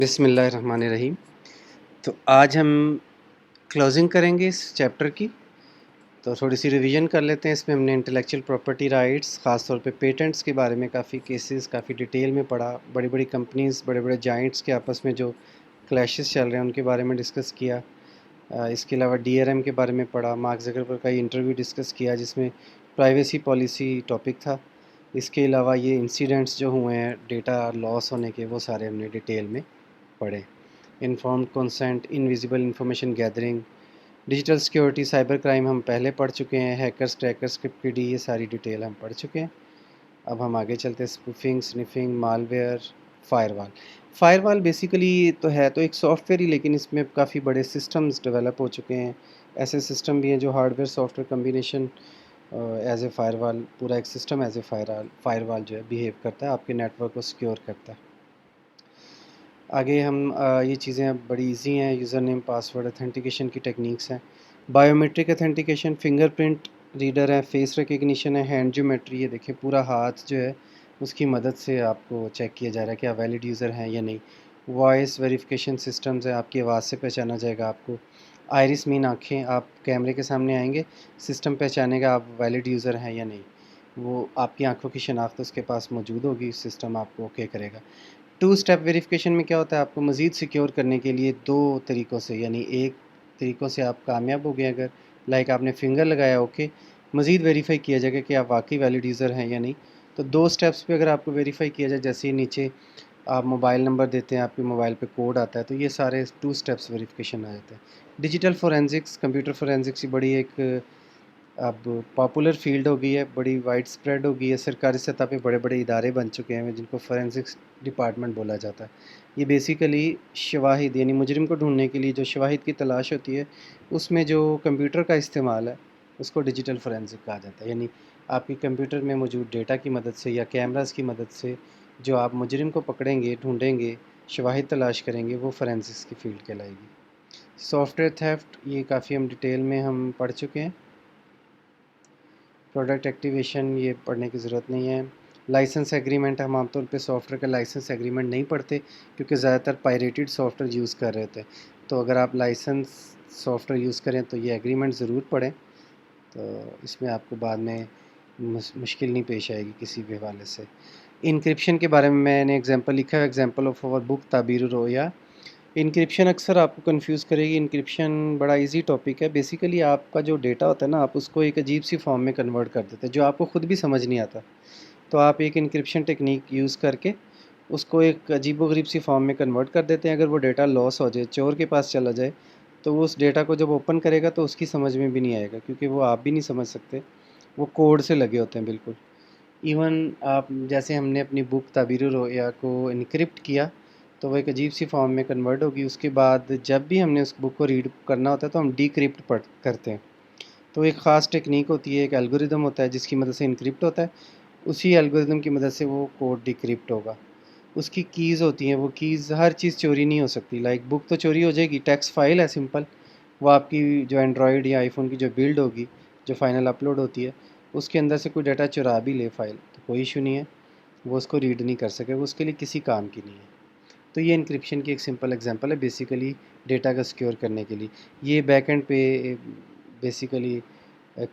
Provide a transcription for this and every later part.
बिस्मिल्लाहिर्रहमानिर्रहीम। तो आज हम क्लोजिंग करेंगे इस चैप्टर की। तो थोड़ी सी रिवीजन कर लेते हैं। इसमें हमने इंटेलेक्चुअल प्रॉपर्टी राइट्स, ख़ास तौर पे पेटेंट्स के बारे में काफ़ी केसेस काफ़ी डिटेल में पढ़ा। बड़ी बड़ी कंपनीज़, बड़े बड़े जाइंट्स के आपस में जो क्लैशेस चल रहे हैं उनके बारे में डिस्कस किया। इसके अलावा डीआरएम के बारे में पढ़ा। मार्क ज़करबर्ग का इंटरव्यू डिस्कस किया जिसमें प्राइवेसी पॉलिसी टॉपिक था। इसके अलावा ये इंसिडेंट्स जो हुए हैं डेटा लॉस होने के, वो सारे हमने डिटेल में पढ़े। Informed consent, invisible information gathering, digital security, cyber crime हम पहले पढ़ चुके हैं। हैकर्स, क्रैकर्स, क्रिप्टोडी, ये सारी डिटेल हम पढ़ चुके हैं। अब हम आगे चलते हैं। Spoofing, sniffing, malware, firewall. Firewall basically तो है तो एक सॉफ्टवेयर ही, लेकिन इसमें काफ़ी बड़े सिस्टम्स डेवलप हो चुके हैं। ऐसे सिस्टम भी हैं जो hardware software combination as a firewall, पूरा एक सिस्टम एज ए फायरवॉल जो है बिहेव करता है, आपके नेटवर्क को सिक्योर करता है। आगे हम ये चीज़ें अब बड़ी इजी हैं। यूज़र नेम, पासवर्ड, अथेंटिकेशन की टेक्निक्स हैं। बायोमेट्रिक अथेंटिकेशन, फिंगरप्रिंट रीडर है, फेस रिकग्निशन है, हैंड ज्योमेट्री, ये देखिए पूरा हाथ जो है उसकी मदद से आपको चेक किया जा रहा है कि आप वैलिड यूज़र हैं या नहीं। वॉइस वेरिफिकेशन सिस्टम्स है, आपकी आवाज़ से पहचाना जाएगा आपको। आइरिस मीन आँखें, आप कैमरे के सामने आएंगे, सिस्टम पहचानेगा आप वैलिड यूज़र हैं या नहीं। वो आपकी आंखों की शनाख्त उसके पास मौजूद होगी, सिस्टम आपको ओके करेगा। टू स्टेप वेरिफिकेशन में क्या होता है, आपको मज़ीद सिक्योर करने के लिए दो तरीक़ों से, यानी एक तरीक़ों से आप कामयाब हो गए अगर, लाइक आपने फिंगर लगाया ओके, मज़ीद वेरीफाई किया जाएगा कि आप वाकई वैलिड यूज़र हैं या नहीं। तो दो स्टेप्स पे अगर आपको वेरीफाई किया जाए, जैसे ही नीचे आप मोबाइल नंबर देते हैं, आपके मोबाइल पे कोड आता है, तो ये सारे टू स्टेप्स वेरिफिकेशन आ जाते हैं। डिजिटल फोरेंसिक्स, कंप्यूटर फोरेंसिक्स की बड़ी एक अब पॉपुलर फील्ड हो गई है, बड़ी वाइड स्प्रेड हो गई है। सरकारी सतह पे बड़े बड़े इदारे बन चुके हैं जिनको फोरेंसिक्स डिपार्टमेंट बोला जाता है। ये बेसिकली शवाहिद, यानी मुजरिम को ढूंढने के लिए जो शवाहिद की तलाश होती है, उसमें जो कंप्यूटर का इस्तेमाल है उसको डिजिटल फोरेंसिक कहा जाता है। यानी आपकी कंप्यूटर में मौजूद डेटा की मदद से या कैमरास की मदद से जो आप मुजरिम को पकड़ेंगे, ढूंढेंगे, शवाहिद तलाश करेंगे, वो फोरेंसिक्स की फील्ड कहलाएगी। सॉफ्टवेयर थेफ्ट, ये काफ़ी हम डिटेल में हम पढ़ चुके हैं। प्रोडक्ट एक्टिवेशन, ये पढ़ने की ज़रूरत नहीं है। लाइसेंस एग्रीमेंट, हम आमतौर पे सॉफ्टवेयर का लाइसेंस एग्रीमेंट नहीं पढ़ते क्योंकि ज़्यादातर पायरेटेड सॉफ्टवेयर यूज़ कर रहे थे। तो अगर आप लाइसेंस सॉफ्टवेयर यूज़ करें तो ये एग्रीमेंट ज़रूर पढ़ें, तो इसमें आपको बाद में मुश्किल नहीं पेश आएगी किसी भी हवाले से। इनक्रिप्शन के बारे में मैंने एग्जांपल लिखा है, एग्जांपल ऑफ आवर बुक ताबीर रोया। इनक्रिप्शन अक्सर आपको कंफ्यूज करेगी। इनक्रिप्शन बड़ा इजी टॉपिक है। बेसिकली आपका जो डेटा होता है ना, आप उसको एक अजीब सी फॉर्म में कन्वर्ट कर देते हैं जो आपको ख़ुद भी समझ नहीं आता। तो आप एक इनक्रिप्शन टेक्निक यूज़ करके उसको एक अजीबोगरीब सी फॉर्म में कन्वर्ट कर देते हैं। अगर वो डेटा लॉस हो जाए, चोर के पास चला जाए, तो वो उस डेटा को जब ओपन करेगा तो उसकी समझ में भी नहीं आएगा, क्योंकि वो आप भी नहीं समझ सकते, वो कोड से लगे होते हैं बिल्कुल। इवन आप जैसे हमने अपनी बुक ताबीर रोया को इनक्रिप्ट किया तो वो एक अजीब सी फॉर्म में कन्वर्ट होगी। उसके बाद जब भी हमने उस बुक को रीड करना होता है तो हम डीक्रिप्ट पढ़ करते हैं। तो एक ख़ास टेक्निक होती है, एक एल्गोरिदम होता है जिसकी मदद से इनक्रिप्ट होता है। उसी एल्गोरिदम की मदद से वो कोड डिक्रिप्ट होगा। उसकी कीज़ होती हैं, वो कीज़, हर चीज़ चोरी नहीं हो सकती। लाइक बुक तो चोरी हो जाएगी, टेक्स्ट फाइल है सिंपल, वो आपकी जो एंड्रॉयड या आईफोन की जो बिल्ड होगी, जो फाइनल अपलोड होती है, उसके अंदर से कोई डाटा चुरा भी ले फ़ाइल तो कोई इशू नहीं है, वो उसको रीड नहीं कर सके, वो उसके लिए किसी काम की नहीं है। तो ये इनक्रिप्शन की एक सिंपल एग्जांपल है बेसिकली डेटा को सिक्योर करने के लिए। ये बैकएंड पे बेसिकली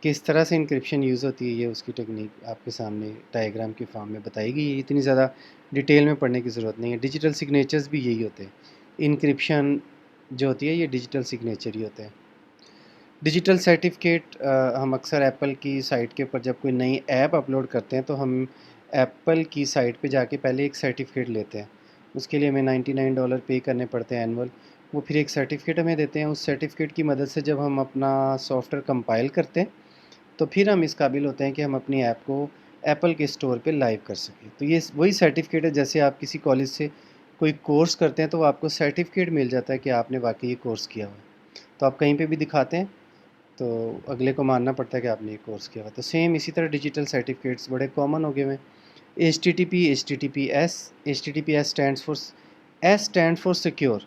किस तरह से इनक्रिप्शन यूज़ होती है, ये उसकी टेक्निक आपके सामने डायग्राम की फॉर्म में बताई गई है। इतनी ज़्यादा डिटेल में पढ़ने की ज़रूरत नहीं है। डिजिटल सिग्नेचर्स भी यही होते हैं। इनक्रिप्शन जो होती है ये डिजिटल सिग्नेचर ही होते हैं। डिजिटल सर्टिफिकेट, हम अक्सर एप्पल की साइट के ऊपर जब कोई नई ऐप अपलोड करते हैं तो हम एप्पल की साइट पे जाके पहले एक सर्टिफिकेट लेते हैं। उसके लिए हमें $99 पे करने पड़ते हैं एनुअल। वो फिर एक सर्टिफिकेट हमें देते हैं। उस सर्टिफिकेट की मदद से जब हम अपना सॉफ्टवेयर कंपाइल करते हैं तो फिर हम इस काबिल होते हैं कि हम अपनी ऐप को एप्पल के स्टोर पे लाइव कर सकें। तो ये वही सर्टिफिकेट है, जैसे आप किसी कॉलेज से कोई कोर्स करते हैं तो आपको सर्टिफिकेट मिल जाता है कि आपने वाकई ये कोर्स किया हुआ है। तो आप कहीं पे भी दिखाते हैं तो अगले को मानना पड़ता है कि आपने ये कोर्स किया हुआ है। तो सेम इसी तरह डिजिटल सर्टिफिकेट्स बड़े कॉमन हो गए हैं। HTTP, HTTPS, HTTPS stand for secure.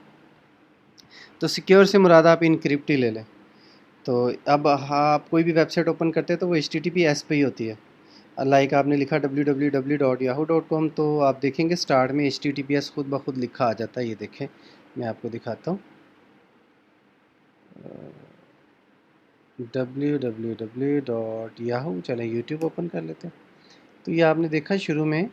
तो सिक्योर से मुराद आप इनक्रिप्ट ही ले लें। तो अब हाँ, आप कोई भी वेबसाइट ओपन करते हैं तो वो HTTPS पे ही होती है। लाइक आपने लिखा www.yahoo.com तो आप देखेंगे स्टार्ट में HTTPS खुद ब खुद लिखा आ जाता है। ये देखें, मैं आपको दिखाता हूँ। www.yahoo, चलें यूट्यूब ओपन कर लेते हैं। तो ये आपने देखा शुरू में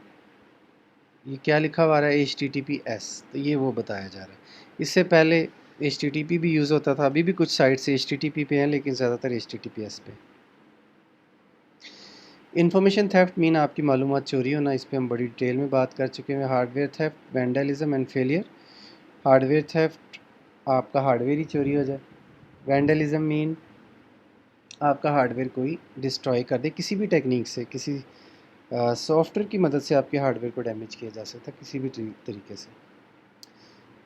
ये क्या लिखा हुआ है, HTTPS, तो ये वो बताया जा रहा है। इससे पहले HTTP भी यूज़ होता था, अभी भी कुछ साइट से HTTP पे हैं लेकिन ज़्यादातर HTTPS पे। इन्फॉर्मेशन थेफ्ट मीन आपकी मालूमात चोरी होना, इस पे हम बड़ी डिटेल में बात कर चुके हैं। Hardware theft, vandalism and failure. Hardware theft, आपका हार्डवेयर ही चोरी हो जाए। वैंडलिज्म मीन आपका हार्डवेयर कोई डिस्ट्रॉय कर दे, किसी भी टेक्निक से, किसी सॉफ्टवेयर की मदद से आपके हार्डवेयर को डैमेज किया जा सकता है किसी भी तरीके से।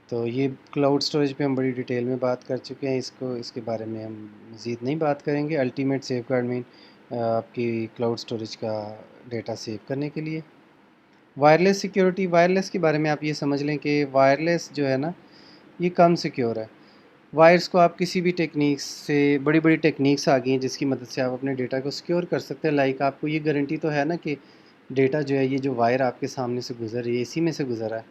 तो ये क्लाउड स्टोरेज पे हम बड़ी डिटेल में बात कर चुके हैं, इसके बारे में हम मज़ीद नहीं बात करेंगे। अल्टीमेट सेफगार्ड मीन आपकी क्लाउड स्टोरेज का डेटा सेव करने के लिए। वायरलेस सिक्योरिटी, वायरलेस के बारे में आप ये समझ लें कि वायरलेस जो है ना, ये कम सिक्योर है। वायर्स को आप किसी भी टेक्निक्स से, बड़ी बड़ी टेक्निक्स आ गई हैं जिसकी मदद से आप अपने डेटा को सिक्योर कर सकते हैं। लाइक आपको ये गारंटी तो है ना कि डेटा जो है, ये जो वायर आपके सामने से गुजर रही है, इसी में से गुजरा है,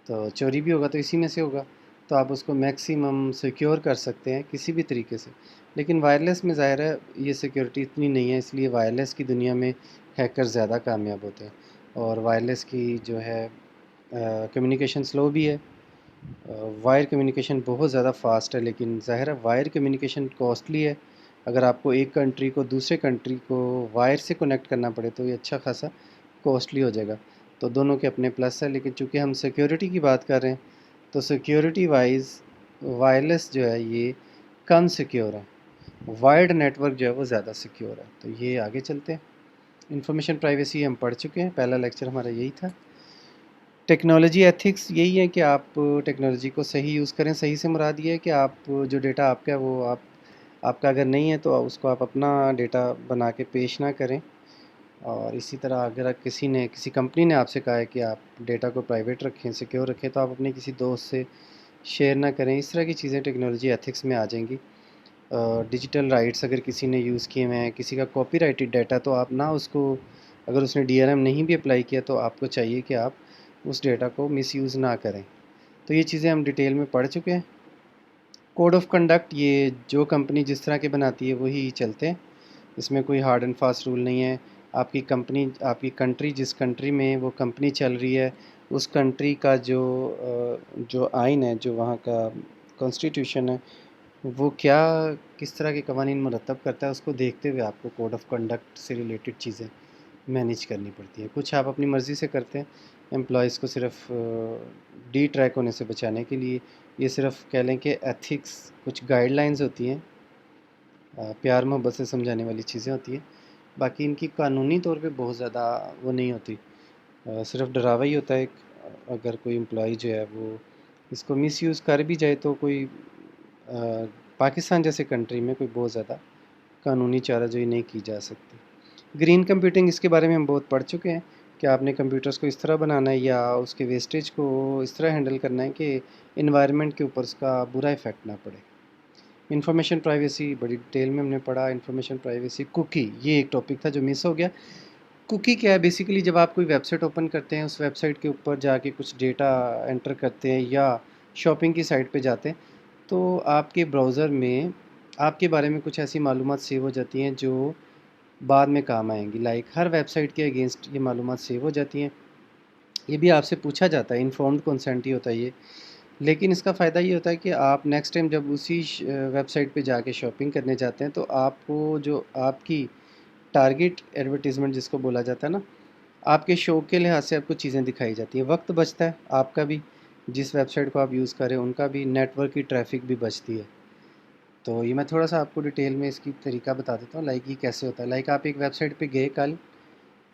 तो चोरी भी होगा तो इसी में से होगा, तो आप उसको मैक्सिमम सिक्योर कर सकते हैं किसी भी तरीके से। लेकिन वायरलेस में ज़ाहिर है ये सिक्योरिटी इतनी नहीं है, इसलिए वायरलेस की दुनिया में हैकर ज़्यादा कामयाब होते हैं। और वायरलेस की जो है कम्युनिकेशन स्लो भी है। वायर कम्युनिकेशन बहुत ज़्यादा फास्ट है, लेकिन ज़ाहिर है वायर कम्युनिकेशन कॉस्टली है। अगर आपको एक कंट्री को दूसरे कंट्री को वायर से कनेक्ट करना पड़े तो ये अच्छा खासा कॉस्टली हो जाएगा। तो दोनों के अपने प्लस है, लेकिन चूँकि हम सिक्योरिटी की बात कर रहे हैं तो सिक्योरिटी वाइज वायरलेस जो है ये कम सिक्योर है, वायर्ड नेटवर्क जो है वो ज़्यादा सिक्योर है। तो ये आगे चलते हैं। इंफॉर्मेशन प्राइवेसी हम पढ़ चुके हैं, पहला लेक्चर हमारा यही था। टेक्नोलॉजी एथिक्स यही है कि आप टेक्नोलॉजी को सही यूज़ करें। सही से मुराद ये है कि आप जो डेटा आपका है वो आपका अगर नहीं है तो उसको आप अपना डेटा बना के पेश ना करें। और इसी तरह अगर किसी कंपनी ने आपसे कहा है कि आप डेटा को प्राइवेट रखें, सिक्योर रखें, तो आप अपने किसी दोस्त से शेयर ना करें। इस तरह की चीज़ें टेक्नोलॉजी एथिक्स में आ जाएंगी। डिजिटल राइट्स अगर किसी ने यूज़ किए हुए हैं, किसी का कॉपीराइटेड डाटा, तो आप ना उसको, अगर उसने DRM नहीं भी अप्लाई किया तो आपको चाहिए कि आप उस डेटा को मिसयूज़ ना करें। तो ये चीज़ें हम डिटेल में पढ़ चुके हैं। कोड ऑफ कंडक्ट, ये जो कंपनी जिस तरह के बनाती है वही चलते हैं, इसमें कोई हार्ड एंड फास्ट रूल नहीं है। आपकी कंट्री, जिस कंट्री में वो कंपनी चल रही है, उस कंट्री का जो आइन है, जो वहाँ का कॉन्स्टिट्यूशन है, वो किस तरह के कवानीन मुरतब करता है, उसको देखते हुए आपको कोड ऑफ कंडक्ट से रिलेटेड चीज़ें मैनेज करनी पड़ती हैं। कुछ आप अपनी मर्ज़ी से करते हैं, एम्प्लॉयज़ को सिर्फ डी ट्रैक होने से बचाने के लिए। ये सिर्फ कह लें कि एथिक्स, कुछ गाइडलाइंस होती हैं, प्यार मोहब्बत से समझाने वाली चीज़ें होती हैं। बाकी इनकी कानूनी तौर पे बहुत ज़्यादा वो नहीं होती, सिर्फ डरावा ही होता है। अगर कोई एम्प्लॉय जो है वो इसको मिसयूज़ कर भी जाए तो कोई पाकिस्तान जैसे कंट्री में कोई बहुत ज़्यादा कानूनी चाराजोई नहीं की जा सकती। ग्रीन कंप्यूटिंग, इसके बारे में हम बहुत पढ़ चुके हैं कि आपने कंप्यूटर्स को इस तरह बनाना है या उसके वेस्टेज को इस तरह हैंडल करना है कि इन्वायरमेंट के ऊपर उसका बुरा इफ़ेक्ट ना पड़े। इन्फॉर्मेशन प्राइवेसी बड़ी डिटेल में हमने पढ़ा। इन्फॉर्मेशन प्राइवेसी, कुकी, ये एक टॉपिक था जो मिस हो गया। कुकी क्या है? बेसिकली जब आप कोई वेबसाइट ओपन करते हैं, उस वेबसाइट के ऊपर जाके कुछ डेटा एंटर करते हैं या शॉपिंग की साइट पे जाते हैं, तो आपके ब्राउज़र में आपके बारे में कुछ ऐसी मालूमात सेव हो जाती हैं जो बाद में काम आएंगी। लाइक हर वेबसाइट के अगेंस्ट ये मालूमात सेव हो जाती हैं। ये भी आपसे पूछा जाता है, इन्फॉर्म्ड कंसेंट ही होता है ये। लेकिन इसका फ़ायदा ये होता है कि आप नेक्स्ट टाइम जब उसी वेबसाइट पे जाके शॉपिंग करने जाते हैं तो आपको जो आपकी टारगेट एडवर्टीज़मेंट जिसको बोला जाता है ना, आपके शौक के लिहाज से आपको चीज़ें दिखाई जाती हैं। वक्त बचता है आपका भी, जिस वेबसाइट को आप यूज़ करें उनका भी, नेटवर्क की ट्रैफिक भी बचती है। तो ये मैं थोड़ा सा आपको डिटेल में इसकी तरीका बता देता हूँ। लाइक ये कैसे होता है। लाइक आप एक वेबसाइट पे गए कल,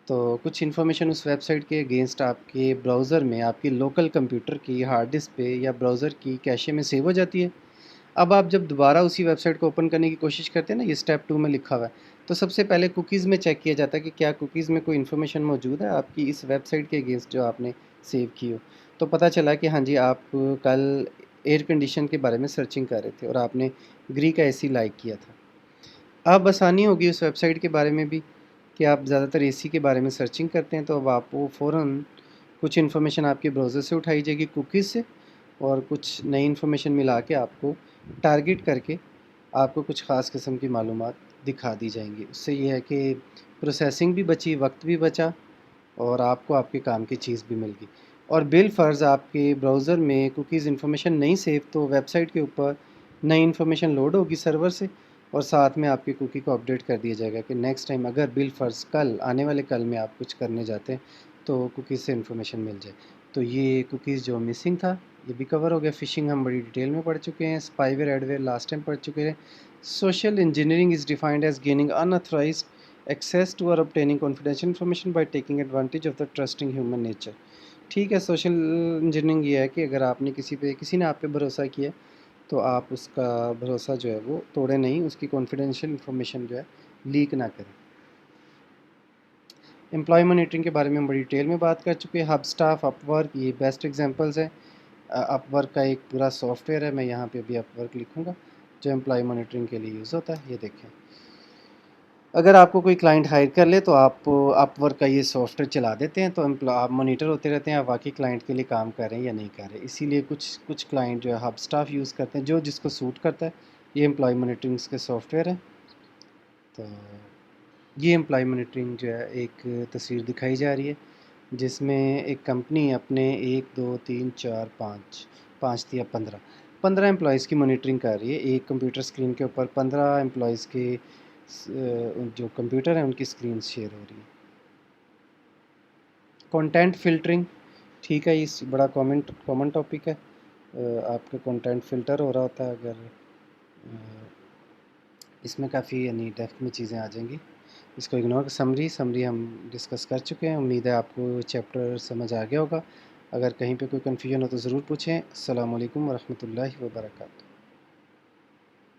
तो कुछ इन्फॉर्मेशन उस वेबसाइट के अगेंस्ट आपके ब्राउज़र में, आपकी लोकल कंप्यूटर की हार्ड डिस्क पे या ब्राउज़र की कैशे में सेव हो जाती है। अब आप जब दोबारा उसी वेबसाइट को ओपन करने की कोशिश करते हैं ना, ये स्टेप 2 में लिखा हुआ है, तो सबसे पहले कुकीज़ में चेक किया जाता है कि क्या कुकीज़ में कोई इन्फॉर्मेशन मौजूद है आपकी इस वेबसाइट के अगेंस्ट जो आपने सेव की हो। तो पता चला कि हाँ जी, आप कल एयर कंडीशन के बारे में सर्चिंग कर रहे थे और आपने ग्री का AC लाइक किया था। अब आसानी होगी उस वेबसाइट के बारे में भी कि आप ज़्यादातर एसी के बारे में सर्चिंग करते हैं, तो अब आपको फ़ौरन कुछ इन्फॉर्मेशन आपके ब्राउज़र से उठाई जाएगी कुकीज़ से, और कुछ नई इन्फॉर्मेशन मिला के आपको टारगेट करके आपको कुछ ख़ास किस्म की मालूमात दिखा दी जाएंगी। उससे ये है कि प्रोसेसिंग भी बची, वक्त भी बचा, और आपको आपके काम की चीज़ भी मिल गई। और बिल फ़र्ज़ आपके ब्राउज़र में कुकीज़ इन्फॉर्मेशन नहीं सेव, तो वेबसाइट के ऊपर नई इन्फॉर्मेशन लोड होगी सर्वर से, और साथ में आपकी कुकी को अपडेट कर दिया जाएगा कि नेक्स्ट टाइम अगर बिल फ़र्ज़ कल आने वाले कल में आप कुछ करने जाते हैं तो कुकीज़ से इन्फॉर्मेशन मिल जाए। तो ये कुकीज़ जो मिसिंग था ये भी कवर हो गया। फ़िशिंग हम बड़ी डिटेल में पढ़ चुके हैं। स्पाईवेयर, एडवेयर लास्ट टाइम पढ़ चुके हैं। Social engineering is defined as gaining unauthorized access to और obtaining confidential information by taking advantage of the trusting human nature। ठीक है, सोशल इंजीनियरिंग ये है कि अगर आपने किसी ने आप पे भरोसा किया, तो आप उसका भरोसा जो है वो तोड़े नहीं, उसकी कॉन्फिडेंशियल इंफॉर्मेशन जो है लीक ना करें। एम्प्लॉय मॉनिटरिंग के बारे में हम बड़ी डिटेल में बात कर चुके हैं। हबस्टाफ, अपवर्क, ये बेस्ट एग्जांपल्स हैं। अपवर्क का एक पूरा सॉफ्टवेयर है, मैं यहाँ पे अभी अपवर्क लिखूँगा, जो एम्प्लॉय मॉनिटरिंग के लिए यूज़ होता है। ये देखें, अगर आपको कोई क्लाइंट हायर कर ले तो आप अपवर्क का ये सॉफ्टवेयर चला देते हैं, तो आप मॉनिटर होते रहते हैं आप वाकई क्लाइंट के लिए काम कर रहे हैं या नहीं कर रहे। इसीलिए कुछ कुछ क्लाइंट जो है हब स्टाफ यूज़ करते हैं, जो जिसको सूट करता है। ये एम्प्लॉय मॉनिटरिंग के सॉफ्टवेयर है। तो ये एम्प्लॉय मॉनिटरिंग जो है एक तस्वीर दिखाई जा रही है, जिसमें एक कंपनी अपने 1 2 3 4 5 दिया 15 एम्प्लॉयज़ की मॉनिटरिंग कर रही है। एक कंप्यूटर स्क्रीन के ऊपर 15 एम्प्लॉयज़ के जो कंप्यूटर हैं उनकी स्क्रीन शेयर हो रही है। कंटेंट फ़िल्टरिंग, ठीक है, इस बड़ा कॉमन टॉपिक है। आपका कंटेंट फ़िल्टर हो रहा होता है, अगर इसमें काफ़ी यानी डेप्थ में चीज़ें आ जाएंगी, इसको इग्नोर। समरी हम डिस्कस कर चुके हैं। उम्मीद है आपको चैप्टर समझ आ गया होगा। अगर कहीं पे कोई कन्फ्यूजन हो तो ज़रूर पूछें। अस्सलाम वालेकुम वरहमतुल्लाहि वबरकातुहू।